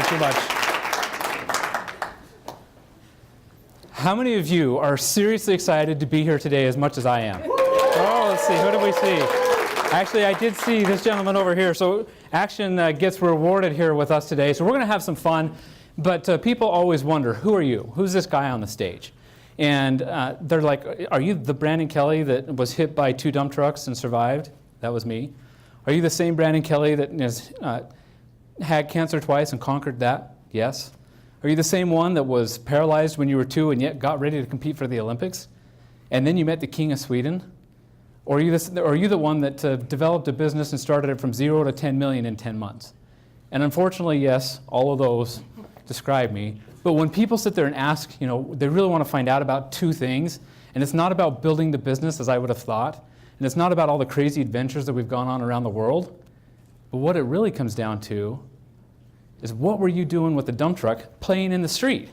so much. How many of you are seriously excited to be here today as much as I am? Oh, let's see. Who do we see? Actually, I did see this gentleman over here. So Action gets rewarded here with us today. So we're going to have some fun. But people always wonder, who are you? Who's this guy on the stage? And they're like, are you the Brandon Kelly that was hit by 2 dump trucks and survived? That was me. Are you the same Brandon Kelly that had cancer twice and conquered that? Yes. Are you the same one that was paralyzed when you were 2 and yet got ready to compete for the Olympics? And then you met the King of Sweden? Or are you the one that developed a business and started it from 0 to 10 million in 10 months? And unfortunately, yes, all of those describe me. But when people sit there and ask, they really want to find out about 2 things. And it's not about building the business as I would have thought. And it's not about all the crazy adventures that we've gone on around the world. But what it really comes down to is, what were you doing with the dump truck playing in the street?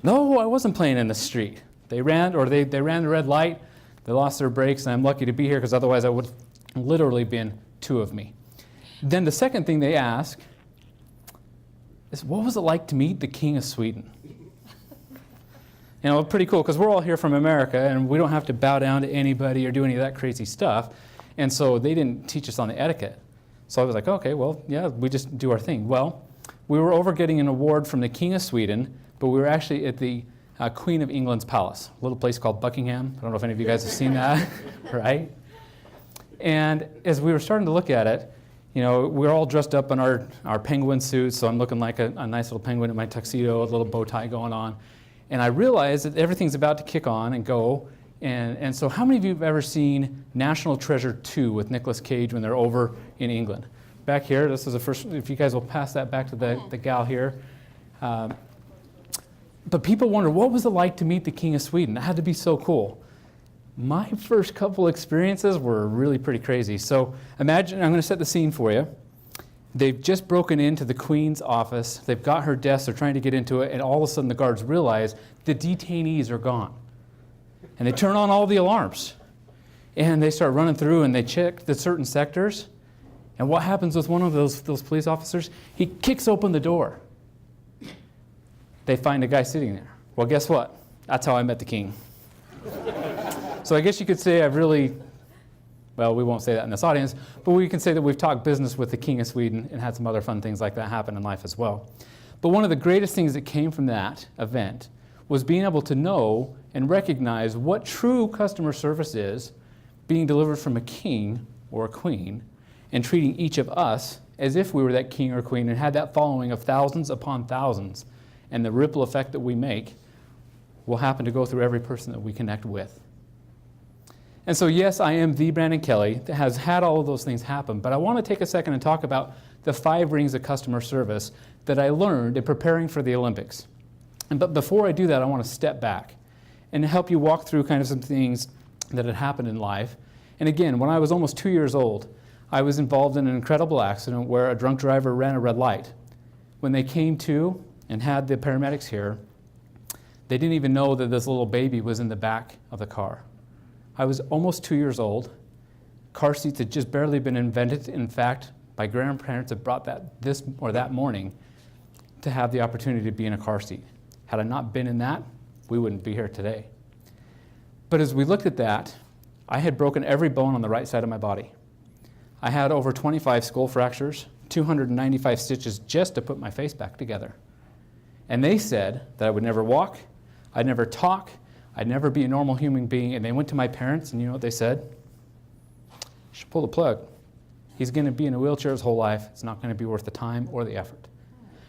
No, I wasn't playing in the street. They ran the red light, they lost their brakes, and I'm lucky to be here because otherwise I would have literally been 2 of me. Then the second thing they ask is, what was it like to meet the King of Sweden? Pretty cool, because we're all here from America and we don't have to bow down to anybody or do any of that crazy stuff. And so they didn't teach us on the etiquette. So I was like, okay, well, yeah, we just do our thing. Well, we were over getting an award from the King of Sweden, but we were actually at the Queen of England's palace, a little place called Buckingham. I don't know if any of you guys have seen that, right? And as we were starting to look at it, we were all dressed up in our penguin suits, so I'm looking like a nice little penguin in my tuxedo, a little bow tie going on. And I realized that everything's about to kick on and go. And so how many of you have ever seen National Treasure 2 with Nicolas Cage when they're over in England? Back here, this is the first, if you guys will pass that back to the gal here. But people wonder, what was it like to meet the King of Sweden? That had to be so cool. My first couple experiences were really pretty crazy. So imagine, I'm going to set the scene for you. They've just broken into the Queen's office. They've got her desk. They're trying to get into it. And all of a sudden the guards realize the detainees are gone. And they turn on all the alarms. And they start running through and they check the certain sectors. And what happens with one of those police officers? He kicks open the door. They find a guy sitting there. Well, guess what? That's how I met the king. So I guess you could say I've really, well, we won't say that in this audience, but we can say that we've talked business with the King of Sweden and had some other fun things like that happen in life as well. But one of the greatest things that came from that event was being able to know and recognize what true customer service is, being delivered from a king or a queen, and treating each of us as if we were that king or queen and had that following of thousands upon thousands. And the ripple effect that we make will happen to go through every person that we connect with. And so yes, I am the Brandon Kelly that has had all of those things happen, but I want to take a second and talk about the 5 rings of customer service that I learned in preparing for the Olympics. But before I do that, I want to step back and help you walk through kind of some things that had happened in life. And again, when I was almost 2 years old, I was involved in an incredible accident where a drunk driver ran a red light. When they came to and had the paramedics here, they didn't even know that this little baby was in the back of the car. I was almost 2 years old. Car seats had just barely been invented. In fact, my grandparents had brought that morning to have the opportunity to be in a car seat. Had I not been in that, we wouldn't be here today. But as we looked at that, I had broken every bone on the right side of my body. I had over 25 skull fractures, 295 stitches just to put my face back together. And they said that I would never walk, I'd never talk, I'd never be a normal human being. And they went to my parents, and you know what they said? You should pull the plug. He's going to be in a wheelchair his whole life. It's not going to be worth the time or the effort.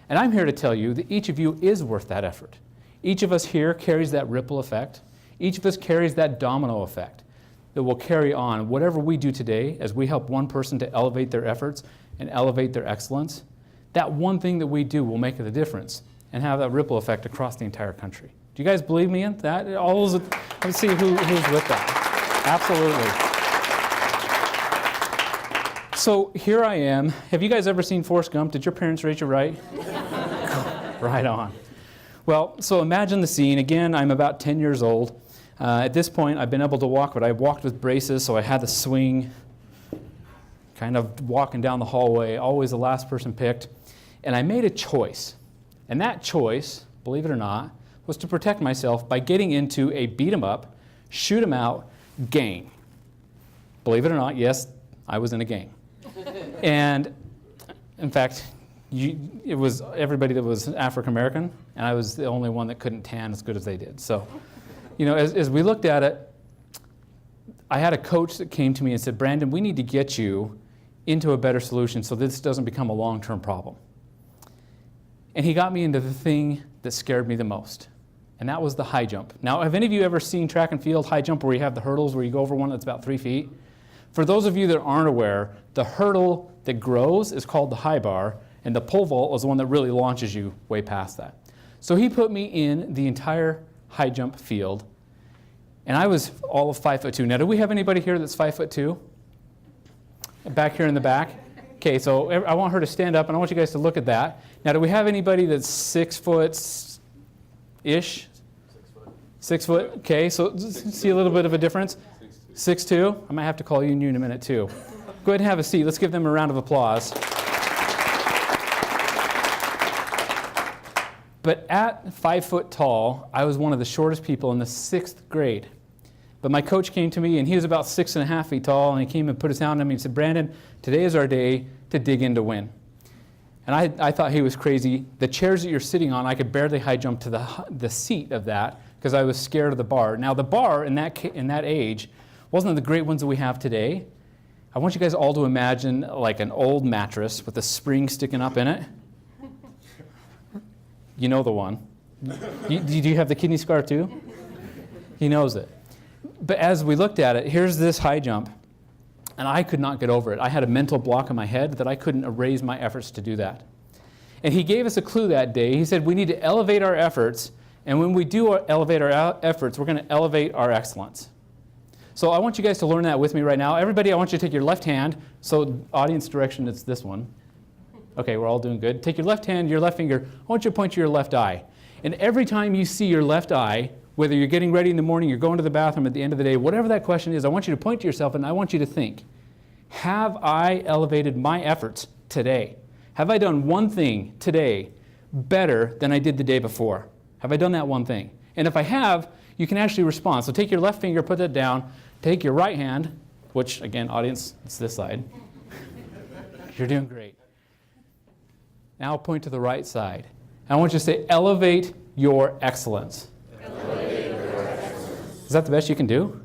And I'm here to tell you that each of you is worth that effort. Each of us here carries that ripple effect. Each of us carries that domino effect that will carry on. Whatever we do today, as we help one person to elevate their efforts and elevate their excellence, that one thing that we do will make the difference and have that ripple effect across the entire country. Do you guys believe me in that? Let's see who's with that. Absolutely. So here I am. Have you guys ever seen Forrest Gump? Did your parents raise you right? Right on. Well, so imagine the scene. Again, I'm about 10 years old. At this point, I've been able to walk, but I walked with braces, so I had to swing, kind of walking down the hallway, always the last person picked. And I made a choice. And that choice, believe it or not, was to protect myself by getting into a beat 'em up, shoot 'em out gang. Believe it or not, yes, I was in a gang. And in fact, it was everybody that was African American, and I was the only one that couldn't tan as good as they did. So, as we looked at it, I had a coach that came to me and said, Brandon, we need to get you into a better solution so this doesn't become a long-term problem. And he got me into the thing that scared me the most, and that was the high jump. Now, have any of you ever seen track and field high jump where you have the hurdles where you go over one that's about 3 feet? For those of you that aren't aware, the hurdle that grows is called the high bar, and the pole vault is the one that really launches you way past that. So he put me in the entire high jump field, and I was all of 5'2". Now, do we have anybody here that's 5'2"? Back here in the back? Okay, so I want her to stand up, and I want you guys to look at that. Now, do we have anybody that's 6 foot-ish? 6 foot. Okay, so see a little bit of a difference? 6'2". I might have to call you new in a minute, too. Go ahead and have a seat. Let's give them a round of applause. But at 5 foot tall, I was one of the shortest people in the 6th grade. But my coach came to me, and he was about 6.5 feet tall, and he came and put his hand on me and said, Brandon, today is our day to dig in to win. And I thought he was crazy. The chairs that you're sitting on, I could barely high jump to the seat of that because I was scared of the bar. Now, the bar in that age wasn't the great ones that we have today. I want you guys all to imagine like an old mattress with a spring sticking up in it. You know the one. Do you have the kidney scar too? He knows it. But as we looked at it, here's this high jump, and I could not get over it. I had a mental block in my head that I couldn't erase my efforts to do that. And he gave us a clue that day. He said we need to elevate our efforts, and when we do elevate our efforts, we're going to elevate our excellence. So I want you guys to learn that with me right now. Everybody, I want you to take your left hand. So audience direction, it's this one. Okay, we're all doing good. Take your left hand, your left finger. I want you to point to your left eye. And every time you see your left eye, whether you're getting ready in the morning, you're going to the bathroom at the end of the day, whatever that question is, I want you to point to yourself and I want you to think, have I elevated my efforts today? Have I done one thing today better than I did the day before? Have I done that one thing? And if I have, you can actually respond. So take your left finger, put that down, take your right hand, which again, audience, it's this side. You're doing great. Now point to the right side. I want you to say, elevate your excellence. Elevate your excellence. Is that the best you can do?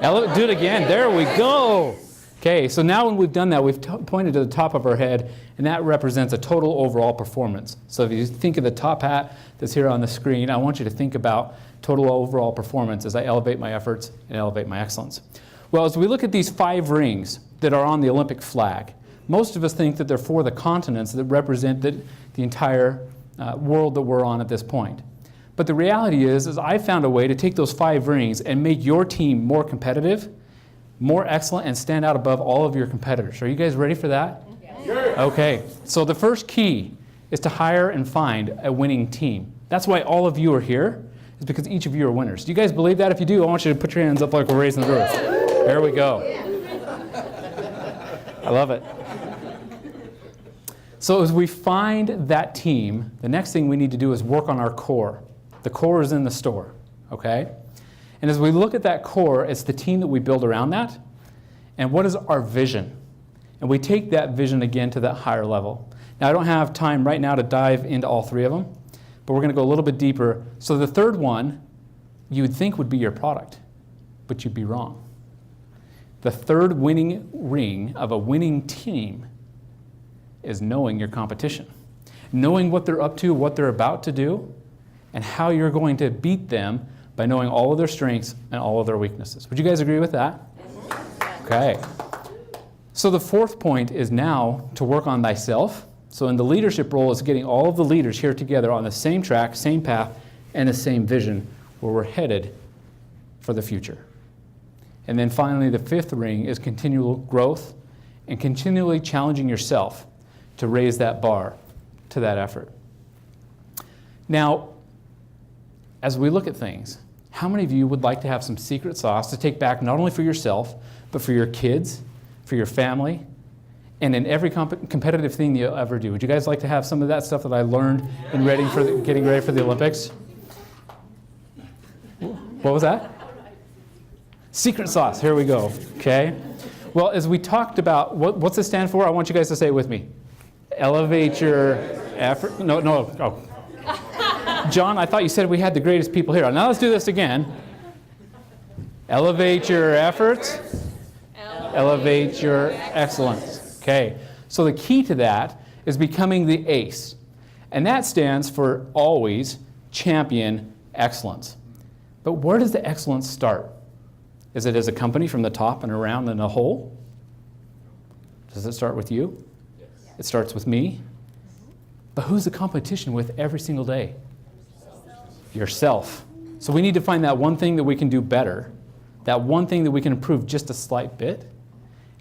Do it again. There we go. Okay, so now when we've done that, we've pointed to the top of our head, and that represents a total overall performance. So if you think of the top hat that's here on the screen, I want you to think about total overall performance as I elevate my efforts and elevate my excellence. Well, as we look at these 5 rings that are on the Olympic flag, most of us think that they're for the continents that represent the entire world that we're on at this point. But the reality is I found a way to take those 5 rings and make your team more competitive, more excellent, and stand out above all of your competitors. Are you guys ready for that? Yes. Okay, so the first key is to hire and find a winning team. That's why all of you are here, is because each of you are winners. Do you guys believe that? If you do, I want you to put your hands up like we're raising the roof. There we go. I love it. So as we find that team, the next thing we need to do is work on our core. The core is in the store, okay? And as we look at that core, it's the team that we build around that. And what is our vision? And we take that vision again to that higher level. Now, I don't have time right now to dive into all 3 of them, but we're going to go a little bit deeper. So the third one, you would think would be your product, but you'd be wrong. The third winning ring of a winning team is knowing your competition. Knowing what they're up to, what they're about to do, and how you're going to beat them by knowing all of their strengths and all of their weaknesses. Would you guys agree with that? Okay. So the 4th point is now to work on thyself. So in the leadership role, it's getting all of the leaders here together on the same track, same path, and the same vision where we're headed for the future. And then finally, the 5th ring is continual growth and continually challenging yourself to raise that bar to that effort. Now, as we look at things, how many of you would like to have some secret sauce to take back not only for yourself, but for your kids, for your family, and in every competitive thing you'll ever do. Would you guys like to have some of that stuff that I learned in getting ready for the Olympics? What was that? Secret sauce. Here we go. Okay. Well, as we talked about, what's it stand for? I want you guys to say it with me. Elevate your effort. No. Oh. John, I thought you said we had the greatest people here. Now let's do this again. Elevate your efforts. Elevate your excellence. Okay. So the key to that is becoming the ACE. And that stands for always champion excellence. But where does the excellence start? Is it as a company from the top and around and a whole? Does it start with you? Yes. It starts with me. But who's the competition with every single day? Yourself. So we need to find that one thing that we can do better, that one thing that we can improve just a slight bit.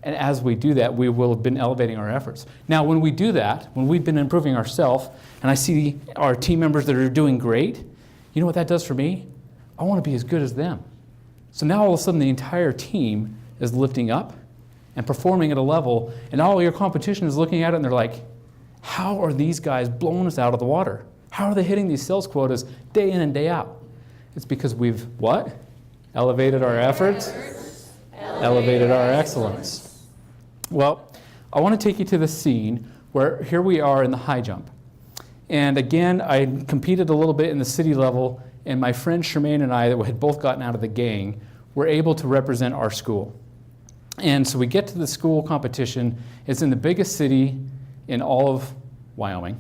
And as we do that, we will have been elevating our efforts. Now, when we do that, when we've been improving ourselves, and I see our team members that are doing great, you know what that does for me? I want to be as good as them. So now all of a sudden the entire team is lifting up and performing at a level, and all your competition is looking at it and they're like, how are these guys blowing us out of the water? How are they hitting these sales quotas day in and day out? It's because we've what? Elevated our efforts, elevated our excellence. Well, I want to take you to the scene where here we are in the high jump. And again, I competed a little bit in the city level, and my friend Charmaine and I, that had both gotten out of the gang, were able to represent our school. And so we get to the school competition. It's in the biggest city in all of Wyoming.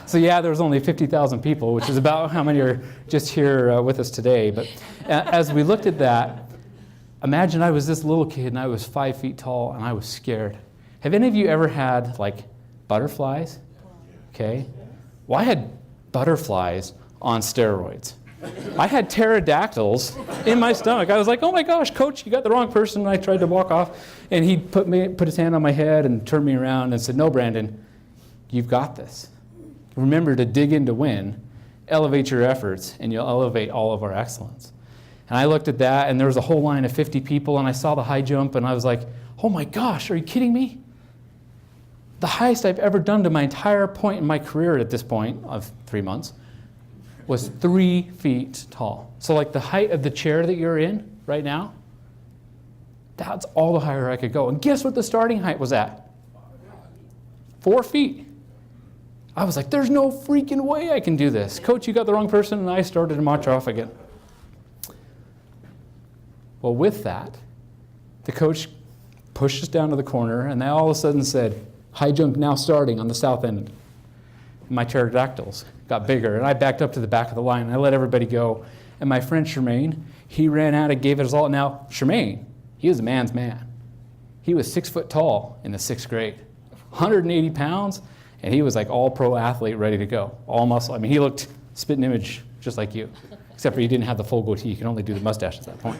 So yeah, there was only 50,000 people, which is about how many are just here with us today. But as we looked at that, imagine I was this little kid and I was 5 feet tall and I was scared. Have any of you ever had like butterflies? Okay. Well, I had butterflies on steroids. I had pterodactyls in my stomach. I was like, oh my gosh, coach, you got the wrong person. And I tried to walk off, and he put his hand on my head and turned me around and said, no, Brandon, you've got this. Remember to dig in to win, elevate your efforts, and you'll elevate all of our excellence. And I looked at that, and there was a whole line of 50 people, and I saw the high jump, and I was like, oh my gosh, are you kidding me? The highest I've ever done to my entire point in my career at this point of 3 months was 3 feet tall. So like the height of the chair that you're in right now, that's all the higher I could go. And guess what the starting height was at? 4 feet. I was like, there's no freaking way I can do this. Coach, you got the wrong person, and I started to march off again. Well, with that, the coach pushed us down to the corner, and they all of a sudden said, high jump now starting on the south end. My pterodactyls got bigger, and I backed up to the back of the line, and I let everybody go. And my friend Charmaine, he ran out and gave it his all. Now, Charmaine, he was a man's man. He was 6 foot tall in the 6th grade, 180 pounds, and he was like all pro athlete ready to go, all muscle. I mean, he looked spit and image just like you, except for he didn't have the full goatee. He could only do the mustache at that point.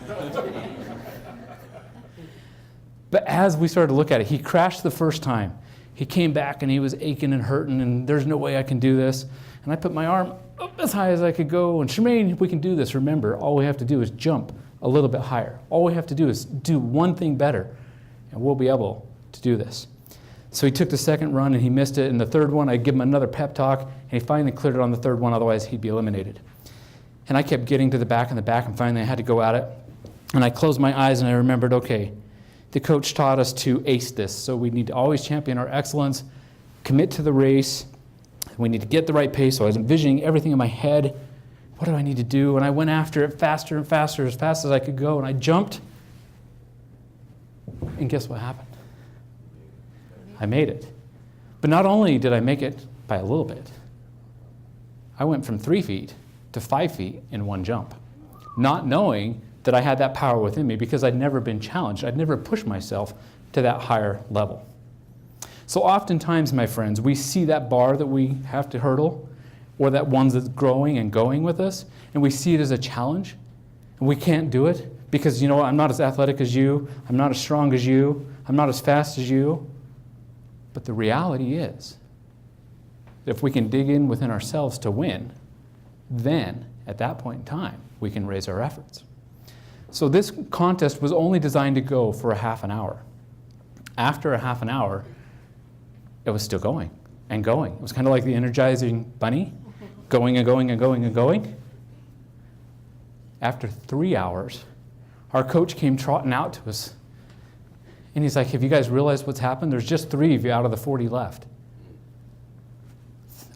But as we started to look at it, he crashed the first time. He came back and he was aching and hurting, and there's no way I can do this. And I put my arm up as high as I could go, and Charmaine, we can do this. Remember, all we have to do is jump a little bit higher. All we have to do is do one thing better, and we'll be able to do this. So he took the second run and he missed it, and the third one, I give him another pep talk, and he finally cleared it on the third one, otherwise he'd be eliminated. And I kept getting to the back and the back, and finally I had to go at it. And I closed my eyes and I remembered, okay, the coach taught us to ace this, so we need to always champion our excellence, commit to the race, we need to get the right pace. So I was envisioning everything in my head. What do I need to do? And I went after it faster and faster, as fast as I could go, and I jumped. And guess what happened? I made it. But not only did I make it by a little bit, I went from 3 feet to 5 feet in one jump, not knowing that I had that power within me because I'd never been challenged. I'd never pushed myself to that higher level. So oftentimes, my friends, we see that bar that we have to hurdle, or that one that's growing and going with us, and we see it as a challenge, and we can't do it because, you know, I'm not as athletic as you, I'm not as strong as you, I'm not as fast as you. But the reality is, if we can dig in within ourselves to win, then at that point in time, we can raise our efforts. So this contest was only designed to go for a half an hour. After a half an hour, it was still going and going. It was kind of like the Energizing Bunny, going and going and going and going. After 3 hours, our coach came trotting out to us, and he's like, have you guys realized what's happened? There's just 3 of you out of the 40 left.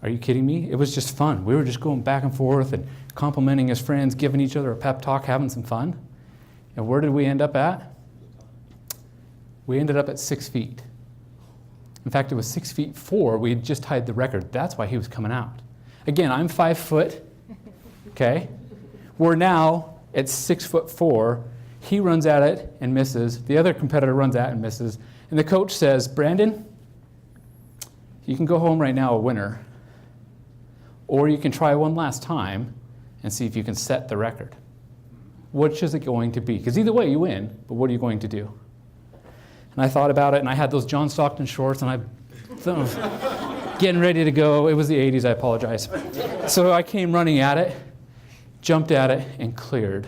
Are you kidding me? It was just fun. We were just going back and forth and complimenting his friends, giving each other a pep talk, having some fun. And where did we end up at? We ended up at 6 feet. In fact, it was 6 feet 4. We had just tied the record. That's why he was coming out. Again, I'm 5 foot, okay? We're now at 6'4". He runs at it and misses. The other competitor runs at it and misses. And the coach says, Brandon, you can go home right now a winner, or you can try one last time and see if you can set the record. Which is it going to be? Because either way you win, but what are you going to do? And I thought about it, and I had those John Stockton shorts, and I was getting ready to go. It was the 80s, I apologize. So I came running at it, jumped at it, and cleared.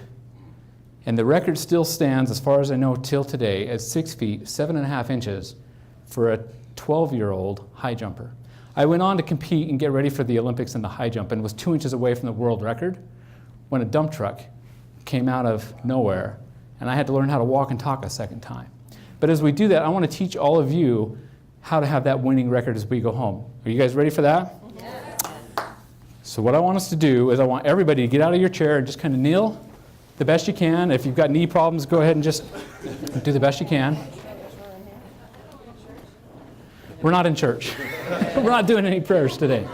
And the record still stands, as far as I know, till today, at 6 feet, 7.5 inches for a 12-year-old high jumper. I went on to compete and get ready for the Olympics in the high jump and was 2 inches away from the world record when a dump truck came out of nowhere, and I had to learn how to walk and talk a second time. But as we do that, I want to teach all of you how to have that winning record as we go home. Are you guys ready for that? Yes. So what I want us to do is I want everybody to get out of your chair and just kind of kneel the best you can. If you've got knee problems, go ahead and just do the best you can. We're not in church. We're not doing any prayers today.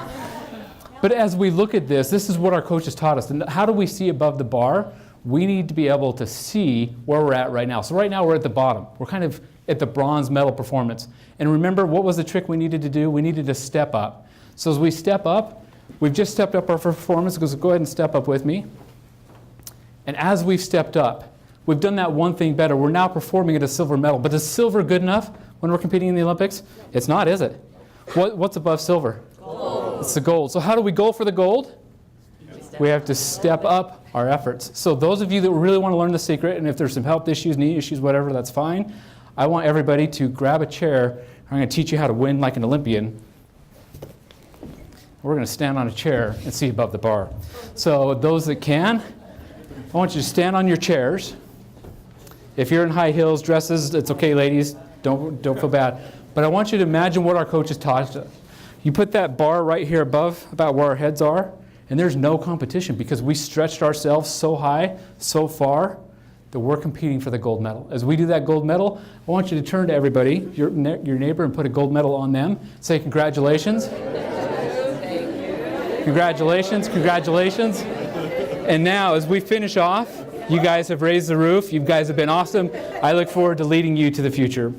But as we look at this, this is what our coaches taught us. And how do we see above the bar? We need to be able to see where we're at right now. So right now we're at the bottom. We're kind of at the bronze medal performance. And remember, what was the trick we needed to do? We needed to step up. So as we step up, we've just stepped up our performance. Go ahead and step up with me. And as we've stepped up, we've done that one thing better. We're now performing at a silver medal. But is silver good enough when we're competing in the Olympics? It's not, is it? What's above silver? Gold. It's the gold. So how do we go for the gold? We have to step up our efforts. So those of you that really want to learn the secret, and if there's some health issues, knee issues, whatever, that's fine. I want everybody to grab a chair. I'm going to teach you how to win like an Olympian. We're going to stand on a chair and see above the bar. So those that can, I want you to stand on your chairs. If you're in high heels, dresses, it's okay, ladies. Don't feel bad. But I want you to imagine what our coaches taught us. You put that bar right here above, about where our heads are, and there's no competition because we stretched ourselves so high, so far, that we're competing for the gold medal. As we do that gold medal, I want you to turn to everybody, your neighbor, and put a gold medal on them. Say congratulations. Congratulations, congratulations. And now, as we finish off, you guys have raised the roof. You guys have been awesome. I look forward to leading you to the future.